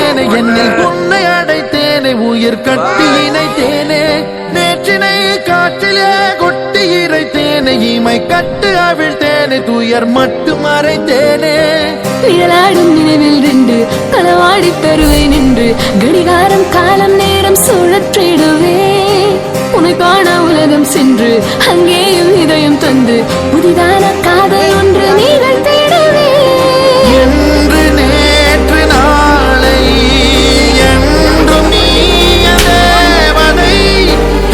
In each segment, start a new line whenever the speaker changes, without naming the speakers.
அழைத்தேனே என்னை உன்னை அடைத்தேனே உயிர் கட்டி இணைத்தேனே நேற்றினை காற்றிலே கொட்டி இறைத்தேனே இமை கட்டு அவிழ்த்தேனே துயர் மட்டும் மறைத்தேனே
நிழலாடும் நினைவில் நின்று களவாடி தருவேன் நின்று கடிகாரம் காலம் நேரம் சுழற்றிடுவே உன்னை காண உலகம் சென்று அங்கேயும் இதயம் தந்து புதிதான காதல் ஒன்று நீங்கள் தேடுவே
என்று நேற்று நாளை என்றும் நீய தேவதை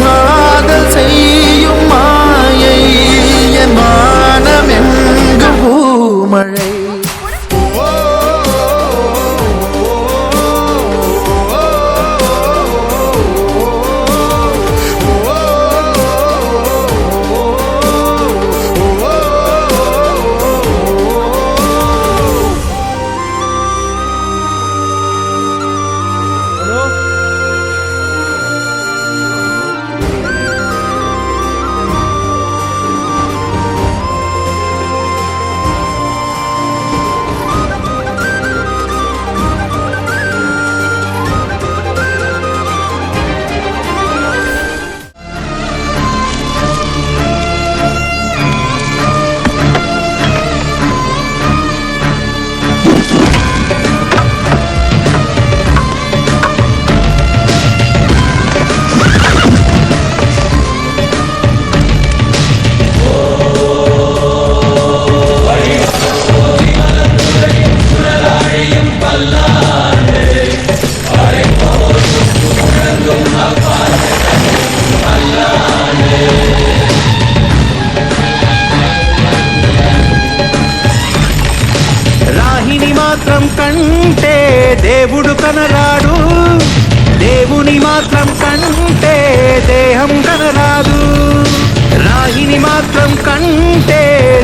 காதல் செய்யும் மாயை என் வானம் எங்கு பூமழை మాత్రం కంటే దేవుడు కనరాడు దేవుని మాత్రం కంటే దేహం కనరాదు రాయిని మాత్రం కంటే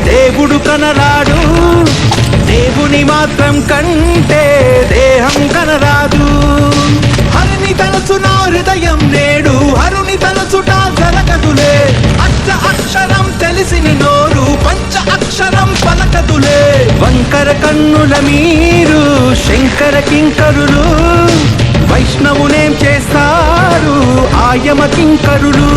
దేవుడు కనరాడు దేవుని మాత్రం కంటే దేహం కనరాదు హరుని తలచు నా హృదయం నేడు హరుని తలచుట జరగదులే అక్ష అక్షరం తెలిసిన నోరు పంచ అక్షరం పలకదులే వంకర కన్నుల మీరు శంకర కింకరులు వైష్ణవునేం చేస్తారు ఆయమ కింకరులు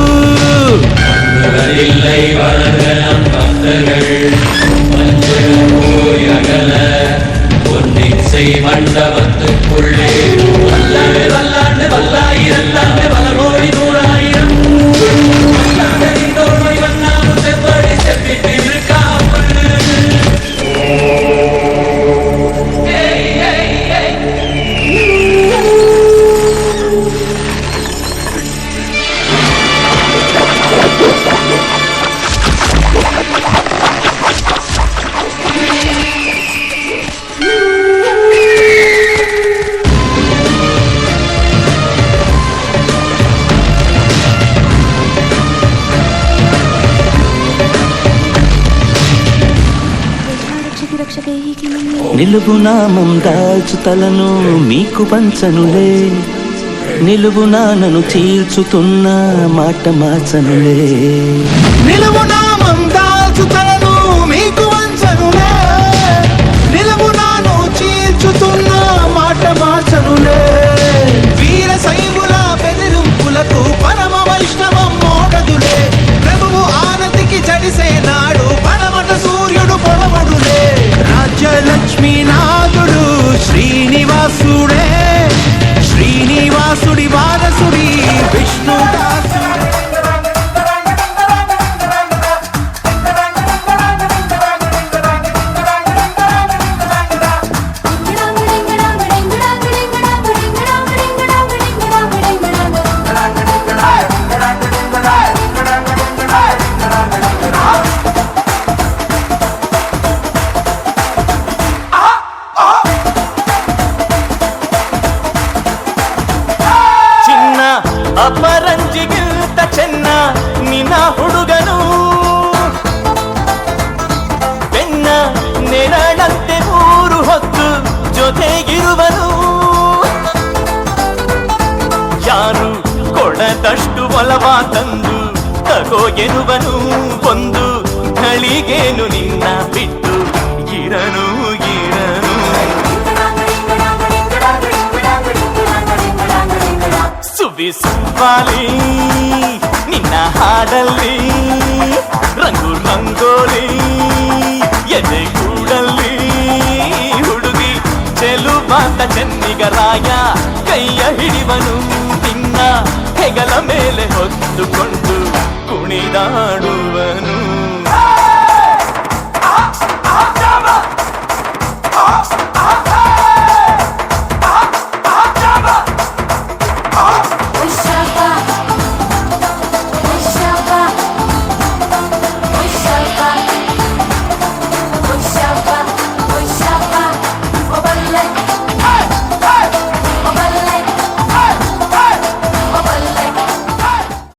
மண்டபத்துக்குள்ளே வல்லாண்டு வல்லாண்டு வல்லாயிரத்தாண்டு பல கோடி நூறாயிரம் செப்படி செப்பிட்டு
నిలువు నామం దాల్చు తలను మీకు పంచనులే నిలువు నానను చీల్చుతున్న మాట మార్చనులే
నిలువు నామం దాల్చు తలను మీకు పంచనులే నిలువు నాను చీల్చుతున్న మాట మార్చనులే వీర శైవుల బెదిరింపులకు పరమ వైష్ణవం మోడదులే ప్రభువు ఆనతికి జడిసే నాడు పరమట సూర్యుడు పొడవడులే రాజ్యలక్ష్మీనాథుడు శ్రీనివాసుడే శ్రీనివాసుడి వారసుడి విష్ణుదాసుడే ಅಪರಂಜಿಗಿಂತ ಚೆನ್ನ ನಿನ್ನ ಹುಡುಗನು ಬೆನ್ನ ನೆರಳಂತೆ ಮೂರು ಹೊತ್ತು ಜೊತೆಗಿರುವನು ಯಾರು ಕೊಡದಷ್ಟು ಒಲವ ತಂದು ತಗೋ ಎನ್ನುವನು ಒಂದು ಘಳಿಗೇನು ನಿನ್ನ ಬಿಟ್ಟು ಇರನು ಇರನು ತುಂಬಿಸುವಾಲಿ ನಿನ್ನ ಹಾಡಲ್ಲಿ ರಂಗು ರಂಗೋಲಿ ಎದೆಗೂಡಲ್ಲಿ ಹುಡುಗಿ ಚೆಲುವಾದ ಚೆನ್ನಿಗರಾಯ ಕೈಯ ಹಿಡಿವನು ನಿನ್ನ ಹೆಗಲ ಮೇಲೆ ಹೊತ್ತುಕೊಂಡು ಕುಣಿದಾಡುವನು